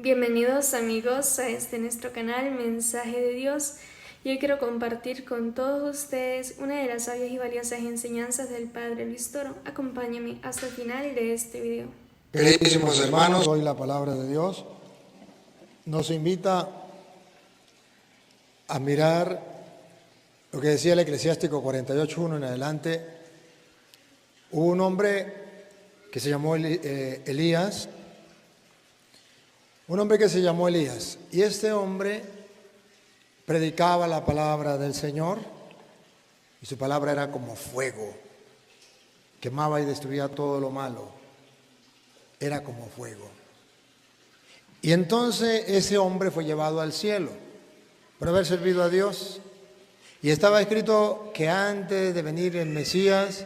Bienvenidos amigos a este nuestro canal Mensaje de Dios. Y hoy quiero compartir con todos ustedes una de las sabias y valiosas enseñanzas del Padre Luis Toro. Acompáñame hasta el final de este video. Queridísimos hermanos, hoy la palabra de Dios nos invita a mirar lo que decía el Eclesiástico 48:1 en adelante. Hubo un hombre que se llamó Elías, y este hombre predicaba la palabra del Señor, y su palabra era como fuego, quemaba y destruía todo lo malo, era como fuego. Y entonces ese hombre fue llevado al cielo por haber servido a Dios, y estaba escrito que antes de venir el Mesías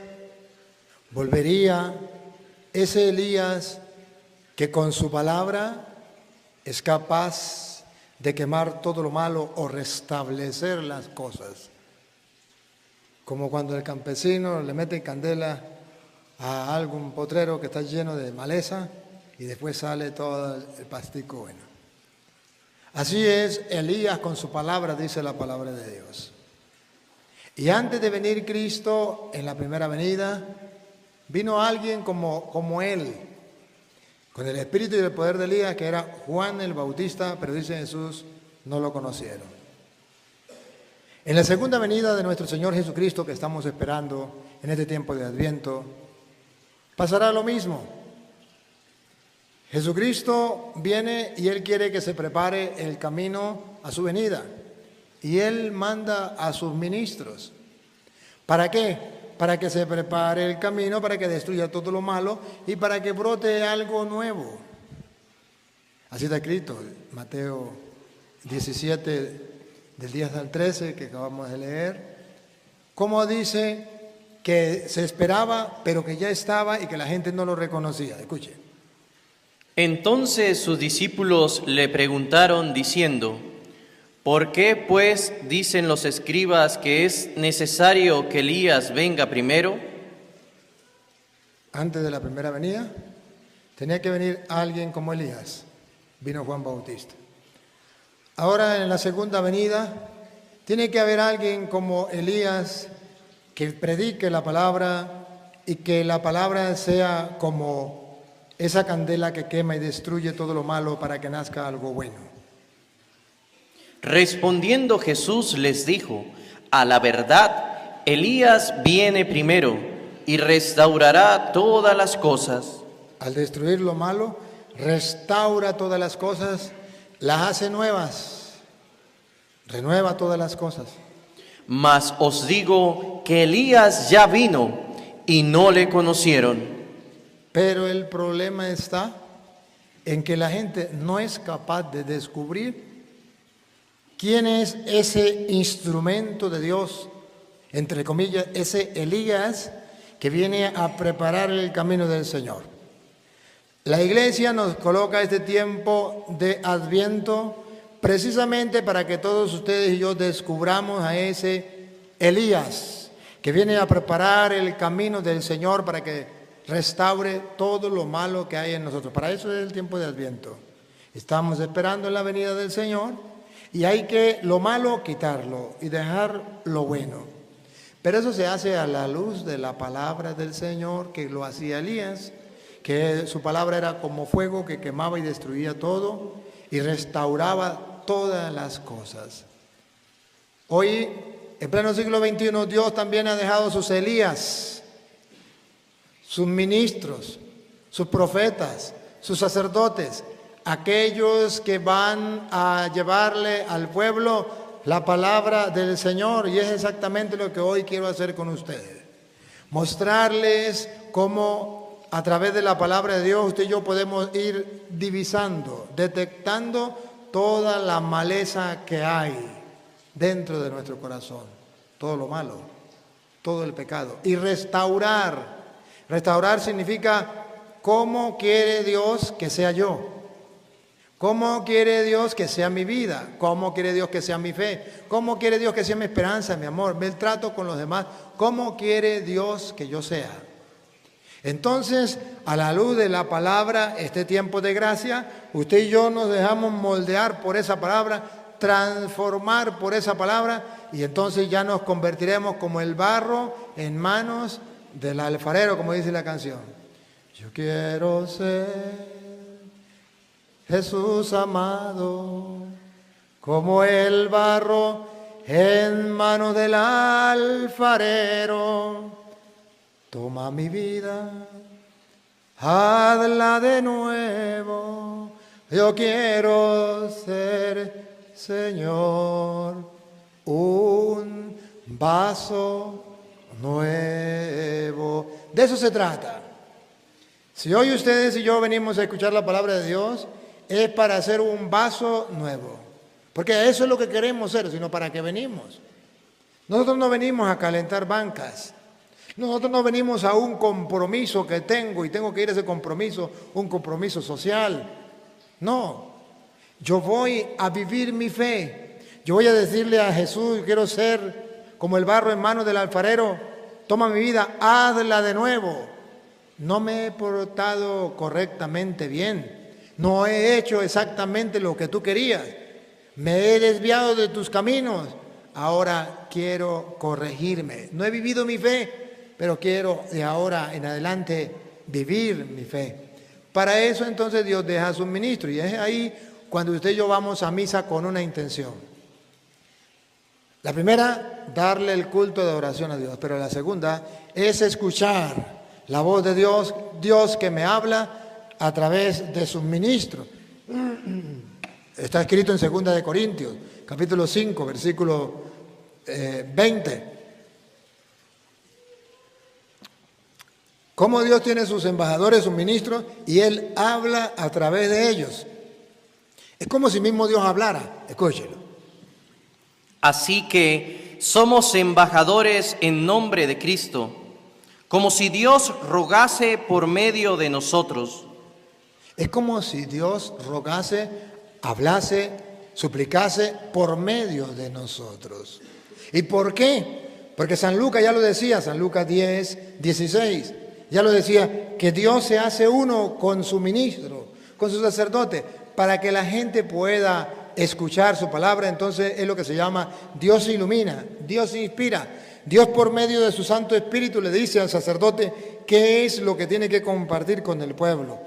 volvería ese Elías que con su palabra es capaz de quemar todo lo malo o restablecer las cosas. Como cuando el campesino le mete candela a algún potrero que está lleno de maleza y después sale todo el pastico bueno. Así es Elías con su palabra, dice la palabra de Dios. Y antes de venir Cristo en la primera venida, vino alguien como él, con el espíritu y el poder de Elías, que era Juan el Bautista, pero dice Jesús, no lo conocieron. En la segunda venida de nuestro Señor Jesucristo, que estamos esperando en este tiempo de Adviento, pasará lo mismo. Jesucristo viene y Él quiere que se prepare el camino a su venida. Y Él manda a sus ministros. ¿Para qué? Para que se prepare el camino, para que destruya todo lo malo y para que brote algo nuevo. Así está escrito, Mateo 17, del 10 al 13, que acabamos de leer. Como dice que se esperaba, pero que ya estaba y que la gente no lo reconocía. Escuche. Entonces sus discípulos le preguntaron diciendo: ¿por qué, pues, dicen los escribas que es necesario que Elías venga primero? Antes de la primera venida, tenía que venir alguien como Elías. Vino Juan Bautista. Ahora, en la segunda venida, tiene que haber alguien como Elías que predique la palabra y que la palabra sea como esa candela que quema y destruye todo lo malo para que nazca algo bueno. Respondiendo Jesús les dijo: a la verdad, Elías viene primero y restaurará todas las cosas. Al destruir lo malo, restaura todas las cosas, las hace nuevas, renueva todas las cosas. Mas os digo que Elías ya vino y no le conocieron. Pero el problema está en que la gente no es capaz de descubrir ¿quién es ese instrumento de Dios, entre comillas, ese Elías que viene a preparar el camino del Señor? La Iglesia nos coloca este tiempo de Adviento precisamente para que todos ustedes y yo descubramos a ese Elías que viene a preparar el camino del Señor para que restaure todo lo malo que hay en nosotros. Para eso es el tiempo de Adviento. Estamos esperando la venida del Señor. Y hay que lo malo quitarlo y dejar lo bueno. Pero eso se hace a la luz de la palabra del Señor, que lo hacía Elías, que su palabra era como fuego que quemaba y destruía todo y restauraba todas las cosas. Hoy, en pleno siglo XXI, Dios también ha dejado sus Elías, sus ministros, sus profetas, sus sacerdotes, aquellos que van a llevarle al pueblo la palabra del Señor, y es exactamente lo que hoy quiero hacer con ustedes. Mostrarles cómo a través de la palabra de Dios usted y yo podemos ir divisando, detectando toda la maleza que hay dentro de nuestro corazón, todo lo malo, todo el pecado, y restaurar. Restaurar significa cómo quiere Dios que sea yo. ¿Cómo quiere Dios que sea mi vida? ¿Cómo quiere Dios que sea mi fe? ¿Cómo quiere Dios que sea mi esperanza, mi amor, mi trato con los demás? ¿Cómo quiere Dios que yo sea? Entonces, a la luz de la palabra, este tiempo de gracia, usted y yo nos dejamos moldear por esa palabra, transformar por esa palabra, y entonces ya nos convertiremos como el barro en manos del alfarero, como dice la canción. Yo quiero ser Jesús amado, como el barro en manos del alfarero. Toma mi vida, hazla de nuevo. Yo quiero ser, Señor, un vaso nuevo. De eso se trata. Si hoy ustedes y yo venimos a escuchar la palabra de Dios, es para hacer un vaso nuevo. Porque eso es lo que queremos ser, sino para qué venimos. Nosotros no venimos a calentar bancas. Nosotros no venimos a un compromiso que tengo y tengo que ir a ese compromiso, un compromiso social. No, yo voy a vivir mi fe. Yo voy a decirle a Jesús, quiero ser como el barro en manos del alfarero. Toma mi vida, hazla de nuevo. No me he portado correctamente bien. No he hecho exactamente lo que tú querías. Me he desviado de tus caminos. Ahora quiero corregirme. No he vivido mi fe, pero quiero de ahora en adelante vivir mi fe. Para eso entonces Dios deja a sus ministros. Y es ahí cuando usted y yo vamos a misa con una intención. La primera, darle el culto de oración a Dios. Pero la segunda es escuchar la voz de Dios, Dios que me habla a través de sus ministros. Está escrito en 2 de Corintios, capítulo 5, versículo 20. Cómo Dios tiene sus embajadores, sus ministros, y Él habla a través de ellos. Es como si mismo Dios hablara. Escúchelo. Así que somos embajadores en nombre de Cristo, como si Dios rogase por medio de nosotros. Es como si Dios rogase, hablase, suplicase por medio de nosotros. ¿Y por qué? Porque San Lucas ya lo decía, San Lucas 10, 16, ya lo decía, que Dios se hace uno con su ministro, con su sacerdote, para que la gente pueda escuchar su palabra. Entonces es lo que se llama Dios ilumina, Dios inspira. Dios por medio de su Santo Espíritu le dice al sacerdote qué es lo que tiene que compartir con el pueblo,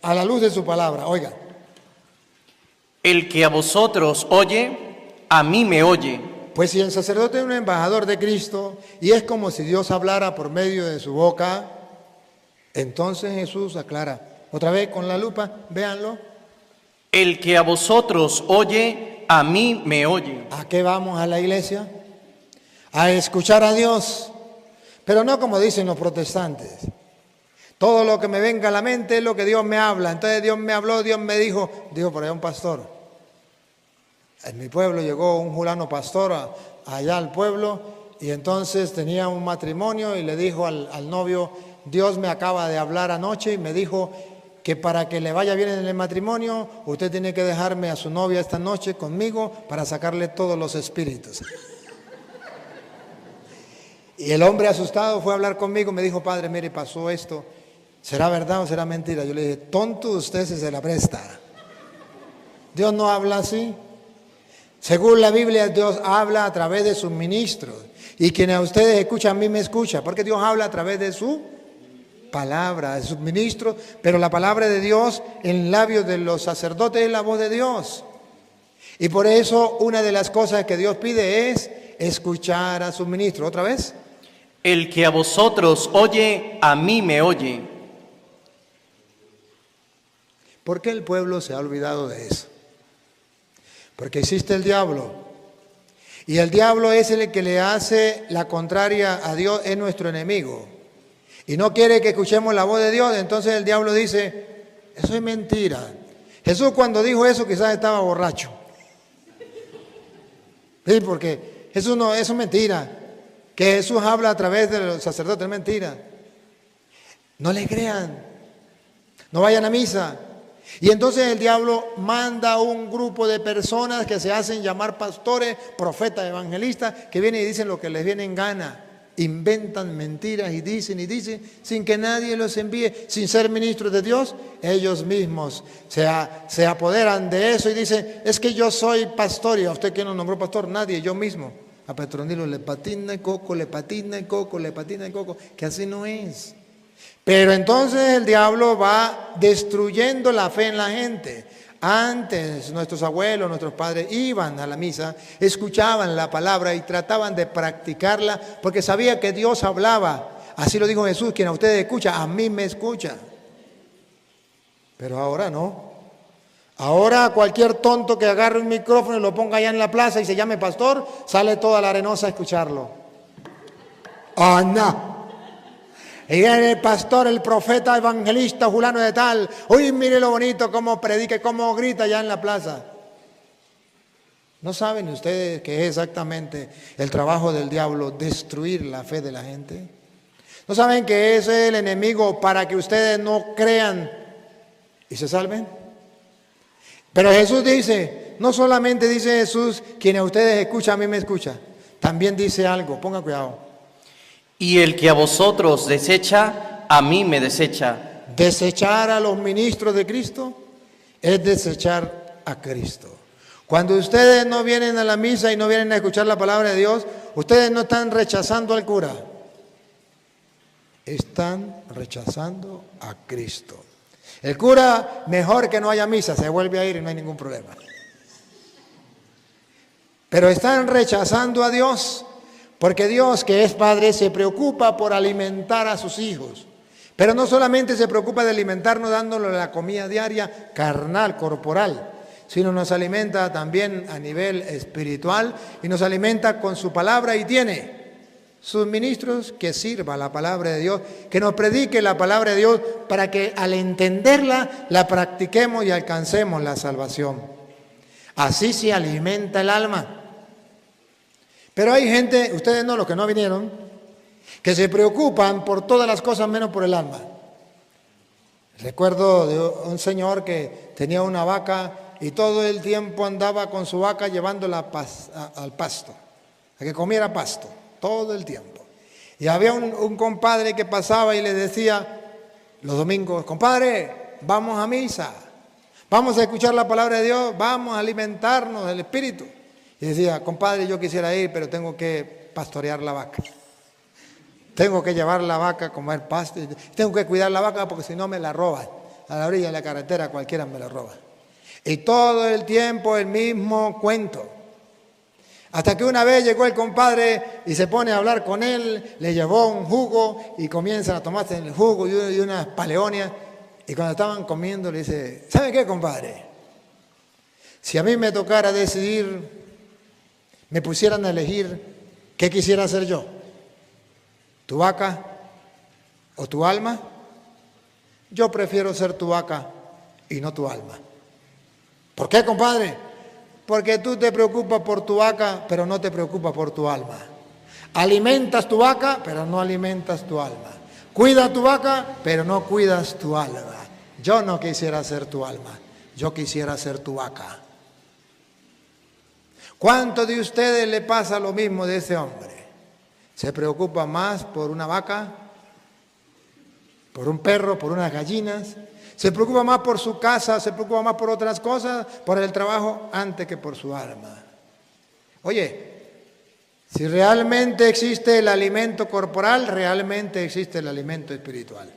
a la luz de su palabra. Oigan. El que a vosotros oye, a mí me oye. Pues si el sacerdote es un embajador de Cristo y es como si Dios hablara por medio de su boca, entonces Jesús aclara. Otra vez con la lupa, véanlo. El que a vosotros oye, a mí me oye. ¿A qué vamos a la iglesia? A escuchar a Dios, pero no como dicen los protestantes. Todo lo que me venga a la mente es lo que Dios me habla. Entonces Dios me habló, Dios me dijo por allá un pastor. En mi pueblo llegó un fulano pastor allá al pueblo y entonces tenía un matrimonio y le dijo al novio, Dios me acaba de hablar anoche y me dijo que para que le vaya bien en el matrimonio, usted tiene que dejarme a su novia esta noche conmigo para sacarle todos los espíritus. Y el hombre asustado fue a hablar conmigo, me dijo, padre, mire, pasó esto, ¿será verdad o será mentira? Yo le dije, tonto usted si se la presta. Dios no habla así. Según la Biblia, Dios habla a través de sus ministros. Y quienes a ustedes escuchan, a mí me escucha, porque Dios habla a través de su palabra, de sus ministros, pero la palabra de Dios en labios de los sacerdotes es la voz de Dios. Y por eso una de las cosas que Dios pide es escuchar a sus ministros. ¿Otra vez? El que a vosotros oye, a mí me oye. ¿Por qué el pueblo se ha olvidado de eso? Porque existe el diablo. Y el diablo es el que le hace la contraria a Dios, es nuestro enemigo. Y no quiere que escuchemos la voz de Dios, entonces el diablo dice, eso es mentira. Jesús cuando dijo eso quizás estaba borracho. Sí, porque Jesús no, eso es mentira. Que Jesús habla a través de los sacerdotes, es mentira. No le crean, no vayan a misa. Y entonces el diablo manda a un grupo de personas que se hacen llamar pastores, profetas, evangelistas, que vienen y dicen lo que les viene en gana. inventan mentiras y dicen sin que nadie los envíe, sin ser ministros de Dios. Ellos mismos se apoderan de eso y dicen, es que yo soy pastor. ¿Y a usted quién nos nombró pastor? Nadie, yo mismo. A Petronilo le patina el coco, que así no es. Pero entonces el diablo va destruyendo la fe en la gente. Antes nuestros abuelos, nuestros padres iban a la misa, escuchaban la palabra y trataban de practicarla porque sabía que Dios hablaba. Así lo dijo Jesús, quien a ustedes escucha, a mí me escucha. Pero ahora no. Ahora cualquier tonto que agarre un micrófono y lo ponga allá en la plaza y se llame pastor, sale toda la Arenosa a escucharlo. ¡Ah, no! Y viene el pastor, el profeta, evangelista, fulano de tal. Uy, mire lo bonito, cómo predica, cómo grita allá en la plaza. ¿No saben ustedes que es exactamente el trabajo del diablo destruir la fe de la gente? ¿No saben que ese es el enemigo para que ustedes no crean y se salven? Pero Jesús dice, no solamente dice Jesús, quien a ustedes escucha, a mí me escucha. También dice algo, ponga cuidado. Y el que a vosotros desecha, a mí me desecha. Desechar a los ministros de Cristo es desechar a Cristo. Cuando ustedes no vienen a la misa y no vienen a escuchar la palabra de Dios, ustedes no están rechazando al cura. Están rechazando a Cristo. El cura, mejor que no haya misa, se vuelve a ir y no hay ningún problema. Pero están rechazando a Dios, porque Dios, que es Padre, se preocupa por alimentar a sus hijos. Pero no solamente se preocupa de alimentarnos dándole la comida diaria, carnal, corporal, sino nos alimenta también a nivel espiritual y nos alimenta con su palabra y tiene sus ministros que sirva la palabra de Dios, que nos predique la palabra de Dios para que al entenderla la practiquemos y alcancemos la salvación. Así se alimenta el alma. Pero hay gente, ustedes no, los que no vinieron, que se preocupan por todas las cosas menos por el alma. Recuerdo de un señor que tenía una vaca y todo el tiempo andaba con su vaca llevándola al pasto, a que comiera pasto. Todo el tiempo. Y había un compadre que pasaba y le decía los domingos, compadre, vamos a misa, vamos a escuchar la palabra de Dios, vamos a alimentarnos del Espíritu. Y decía, compadre, yo quisiera ir, pero tengo que pastorear la vaca. Tengo que llevar la vaca a comer pasto, tengo que cuidar la vaca porque si no me la roban. A la orilla de la carretera cualquiera me la roba. Y todo el tiempo el mismo cuento. Hasta que una vez llegó el compadre y se pone a hablar con él, le llevó un jugo y comienzan a tomarse el jugo y unas paleonias. Y cuando estaban comiendo le dice, ¿sabe qué, compadre? Si a mí me tocara decidir, me pusieran a elegir qué quisiera hacer yo, tu vaca o tu alma, yo prefiero ser tu vaca y no tu alma. ¿Por qué, compadre? Porque tú te preocupas por tu vaca, pero no te preocupas por tu alma. Alimentas tu vaca, pero no alimentas tu alma. Cuidas tu vaca, pero no cuidas tu alma. Yo no quisiera ser tu alma, yo quisiera ser tu vaca. ¿Cuántos de ustedes le pasa lo mismo de ese hombre? ¿Se preocupa más por una vaca, por un perro, por unas gallinas? Se preocupa más por su casa, se preocupa más por otras cosas, por el trabajo, antes que por su alma. Oye, si realmente existe el alimento corporal, realmente existe el alimento espiritual.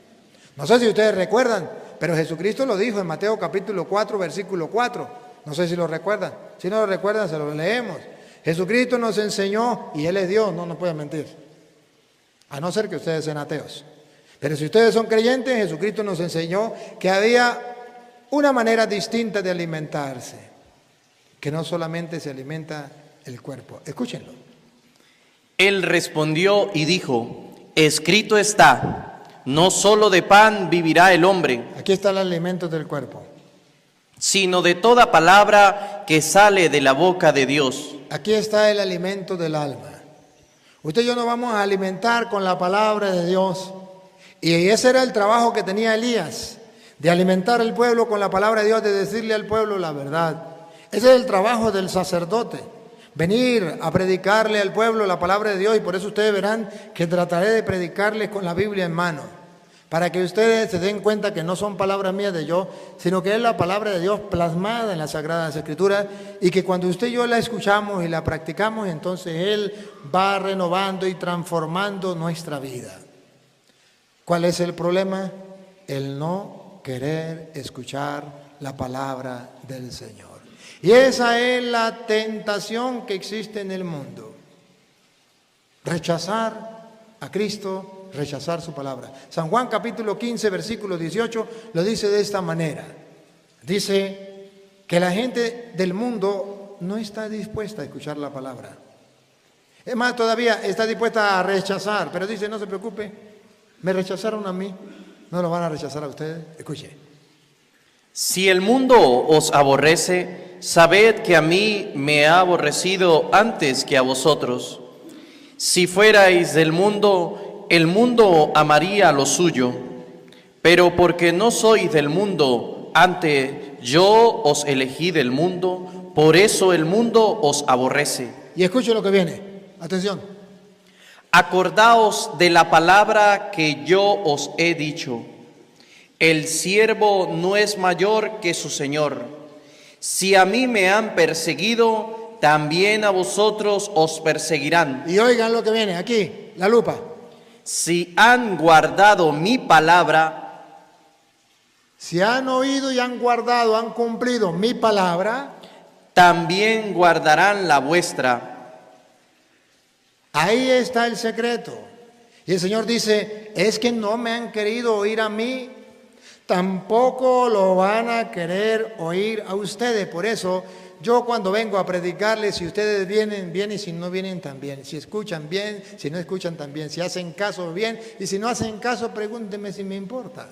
No sé si ustedes recuerdan, pero Jesucristo lo dijo en Mateo capítulo 4, versículo 4. No sé si lo recuerdan. Si no lo recuerdan, se lo leemos. Jesucristo nos enseñó, y Él es Dios, no nos puede mentir. A no ser que ustedes sean ateos. Pero si ustedes son creyentes, Jesucristo nos enseñó que había una manera distinta de alimentarse, que no solamente se alimenta el cuerpo. Escúchenlo. Él respondió y dijo, escrito está, no solo de pan vivirá el hombre. Aquí está el alimento del cuerpo. Sino de toda palabra que sale de la boca de Dios. Aquí está el alimento del alma. Usted y yo nos vamos a alimentar con la palabra de Dios. Y ese era el trabajo que tenía Elías, de alimentar al pueblo con la palabra de Dios, de decirle al pueblo la verdad. Ese es el trabajo del sacerdote. venir a predicarle al pueblo la palabra de Dios, y por eso ustedes verán que trataré de predicarles con la Biblia en mano, para que ustedes se den cuenta que no son palabras mías de yo, sino que es la palabra de Dios plasmada en las Sagradas Escrituras, y que cuando usted y yo la escuchamos y la practicamos, entonces Él va renovando y transformando nuestra vida. ¿Cuál es el problema? El no querer escuchar la palabra del Señor. Y esa es la tentación que existe en el mundo. Rechazar a Cristo, rechazar su palabra. San Juan capítulo 15, versículo 18, lo dice de esta manera. Dice que la gente del mundo no está dispuesta a escuchar la palabra. Es más, todavía está dispuesta a rechazar, pero dice, no se preocupe, me rechazaron a mí, no lo van a rechazar a ustedes. Escuche. Si el mundo os aborrece, sabed que a mí me ha aborrecido antes que a vosotros. Si fuerais del mundo, el mundo amaría lo suyo, pero porque no sois del mundo, antes yo os elegí del mundo, por eso el mundo os aborrece. Y escuche lo que viene, atención. Acordaos de la palabra que yo os he dicho. El siervo no es mayor que su Señor. Si a mí me han perseguido, también a vosotros os perseguirán. Y oigan lo que viene aquí, la lupa. Si han guardado mi palabra, si han oído y han guardado, han cumplido mi palabra, también guardarán la vuestra. Ahí está el secreto. Y el Señor dice, es que no me han querido oír a mí, tampoco lo van a querer oír a ustedes. Por eso, yo cuando vengo a predicarles, si ustedes vienen, bien, y si no vienen, también. Si escuchan, bien, si no escuchan, también. Si hacen caso, bien, y si no hacen caso, pregúntenme si me importa.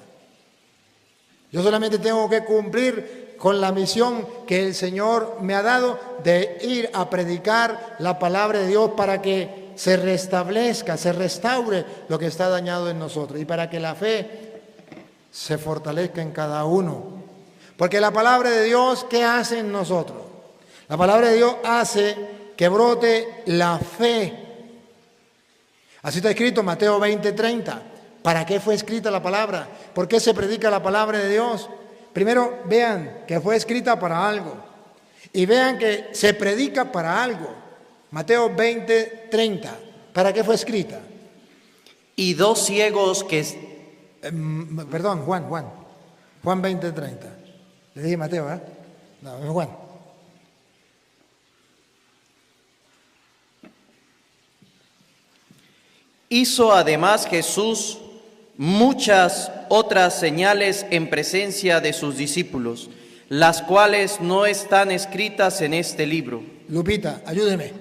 Yo solamente tengo que cumplir con la misión que el Señor me ha dado de ir a predicar la palabra de Dios para que se restablezca, se restaure lo que está dañado en nosotros y para que la fe se fortalezca en cada uno. Porque la palabra de Dios, ¿qué hace en nosotros? La palabra de Dios hace que brote la fe. Así está escrito en Mateo 20:30. ¿Para qué fue escrita la palabra? ¿Por qué se predica la palabra de Dios? Primero vean que fue escrita para algo y vean que se predica para algo. Mateo 20:30. ¿Para qué fue escrita? Y dos ciegos que... Perdón, Juan 20:30. Le dije Mateo, ¿eh? No, es Juan. Hizo además Jesús muchas otras señales en presencia de sus discípulos, las cuales no están escritas en este libro. Lupita, ayúdeme.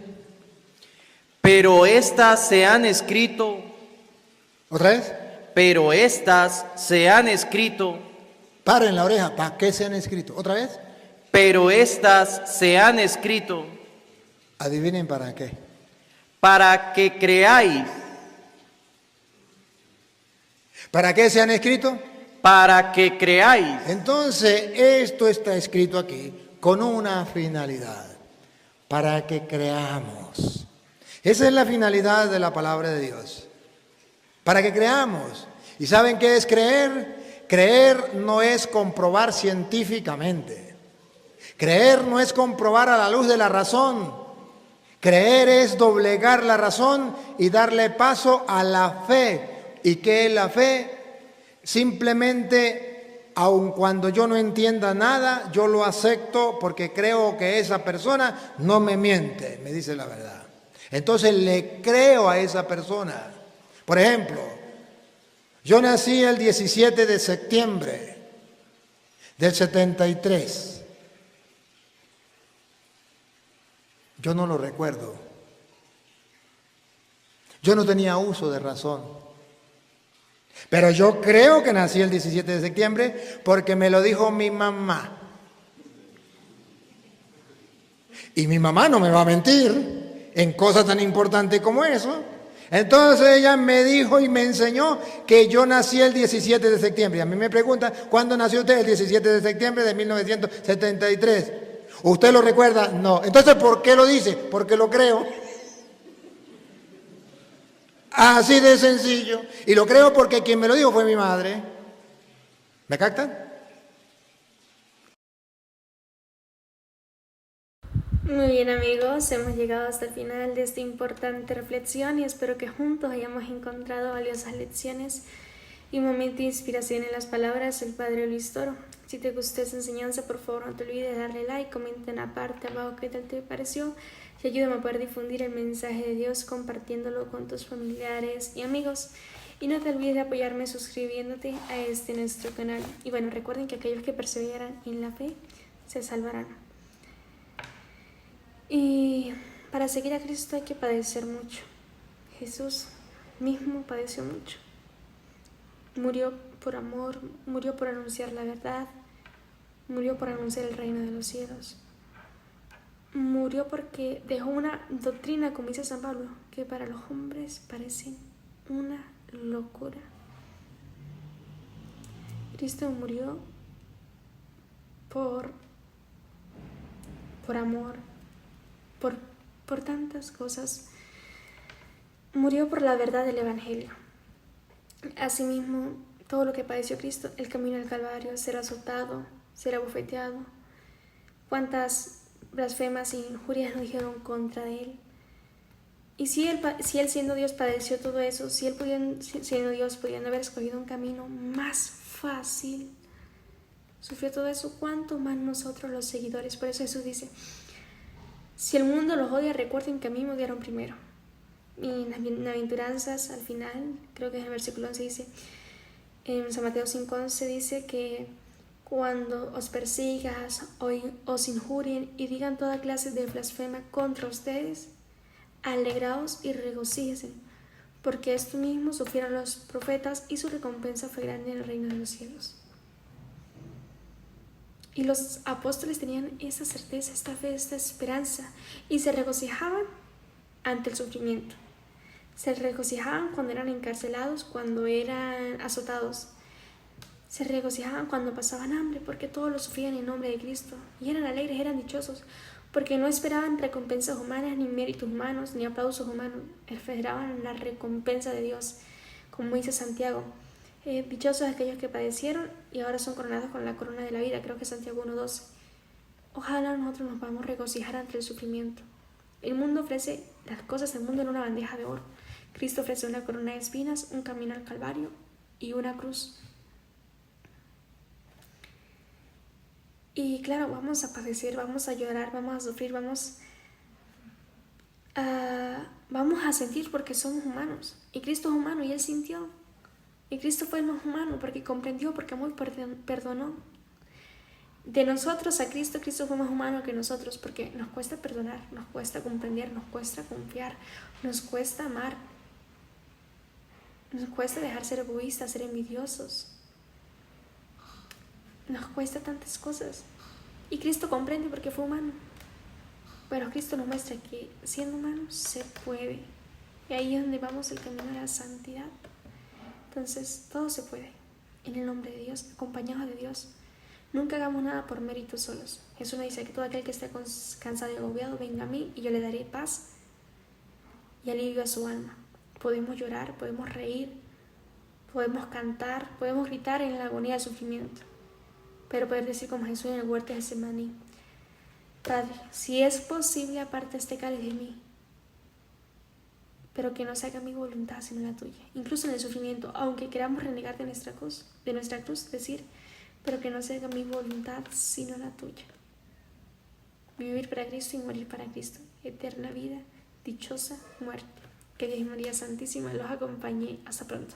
Pero estas se han escrito. ¿Otra vez? Pero estas se han escrito. Paren la oreja, ¿para qué se han escrito? ¿Otra vez? Pero estas se han escrito. Adivinen para qué. Para que creáis. ¿Para qué se han escrito? Para que creáis. Entonces, esto está escrito aquí con una finalidad. Para que creamos. Esa es la finalidad de la palabra de Dios. Para que creamos. ¿Y saben qué es creer? Creer no es comprobar científicamente. Creer no es comprobar a la luz de la razón. Creer es doblegar la razón y darle paso a la fe. ¿Y qué es la fe? Simplemente, aun cuando yo no entienda nada, yo lo acepto porque creo que esa persona no me miente, me dice la verdad. Entonces le creo a esa persona. Por ejemplo, yo nací el 17 de septiembre del 73. Yo no lo recuerdo. Yo no tenía uso de razón. Pero yo creo que nací el 17 de septiembre porque me lo dijo mi mamá. Y mi mamá no me va a mentir en cosas tan importantes como eso. Entonces ella me dijo y me enseñó que yo nací el 17 de septiembre. Y a mí me preguntan, ¿cuándo nació usted? El 17 de septiembre de 1973. ¿Usted lo recuerda? No. Entonces, ¿por qué lo dice? Porque lo creo. Así de sencillo. Y lo creo porque quien me lo dijo fue mi madre. ¿Me captan? Muy bien amigos, hemos llegado hasta el final de esta importante reflexión y espero que juntos hayamos encontrado valiosas lecciones y un momento de inspiración en las palabras del Padre Luis Toro. Si te gustó esta enseñanza, por favor no te olvides de darle like, comenta en la parte abajo qué tal te pareció y ayúdame a poder difundir el mensaje de Dios compartiéndolo con tus familiares y amigos. Y no te olvides de apoyarme suscribiéndote a nuestro canal. Y bueno, recuerden que aquellos que perseveran en la fe se salvarán. Y para seguir a Cristo hay que padecer mucho. Jesús mismo padeció mucho. Murió por amor, murió por anunciar la verdad, murió por anunciar el reino de los cielos. Murió porque dejó una doctrina, como dice San Pablo, que para los hombres parece una locura. Cristo murió por amor, por tantas cosas. Murió por la verdad del Evangelio. Asimismo, todo lo que padeció Cristo, el camino al Calvario, ser azotado, ser abofeteado, cuántas blasfemas e injurias nos dijeron contra él. Y si él siendo Dios padeció todo eso, si él siendo Dios pudiendo haber escogido un camino más fácil, sufrió todo eso, ¿cuánto más nosotros los seguidores? Por eso Jesús dice, si el mundo los odia, recuerden que a mí me odiaron primero. Y en las bienaventuranzas, al final, creo que en el versículo 11 dice, en San Mateo 5:11 dice que cuando os persigas o os injurien y digan toda clase de blasfema contra ustedes, alegraos y regocíjense, porque esto mismo sufrieron los profetas y su recompensa fue grande en el reino de los cielos. Y los apóstoles tenían esa certeza, esta fe, esta esperanza, y se regocijaban ante el sufrimiento. Se regocijaban cuando eran encarcelados, cuando eran azotados. Se regocijaban cuando pasaban hambre, porque todos lo sufrían en nombre de Cristo. Y eran alegres, eran dichosos, porque no esperaban recompensas humanas, ni méritos humanos, ni aplausos humanos. Esperaban la recompensa de Dios, como dice Santiago. Dichosos aquellos que padecieron y ahora son coronados con la corona de la vida, creo que es Santiago 1:12. Ojalá nosotros nos podamos regocijar ante el sufrimiento. El mundo ofrece las cosas del mundo en una bandeja de oro. Cristo ofrece una corona de espinas, un camino al Calvario y una cruz. Y claro, vamos a padecer, vamos a llorar, vamos a sufrir, vamos a sentir porque somos humanos. Y Cristo es humano y Él sintió. Y Cristo fue el más humano porque comprendió, porque amó y perdonó. De nosotros a Cristo, Cristo fue más humano que nosotros porque nos cuesta perdonar, nos cuesta comprender, nos cuesta confiar, nos cuesta amar, nos cuesta dejar ser egoístas, ser envidiosos. Nos cuesta tantas cosas. Y Cristo comprende porque fue humano. Pero Cristo nos muestra que siendo humano se puede. Y ahí es donde vamos el camino a la santidad. Entonces, todo se puede. En el nombre de Dios, acompañados de Dios. Nunca hagamos nada por méritos solos. Jesús nos dice que todo aquel que esté cansado y agobiado, venga a mí y yo le daré paz y alivio a su alma. Podemos llorar, podemos reír, podemos cantar, podemos gritar en la agonía del sufrimiento. Pero poder decir como Jesús en el huerto de Getsemaní, Padre, si es posible, aparta este cáliz de mí, pero que no se haga mi voluntad sino la tuya. Incluso en el sufrimiento, aunque queramos renegar de nuestra cruz, decir, pero que no se haga mi voluntad sino la tuya. Vivir para Cristo y morir para Cristo. Eterna vida, dichosa muerte. Que Dios y María Santísima los acompañe. Hasta pronto.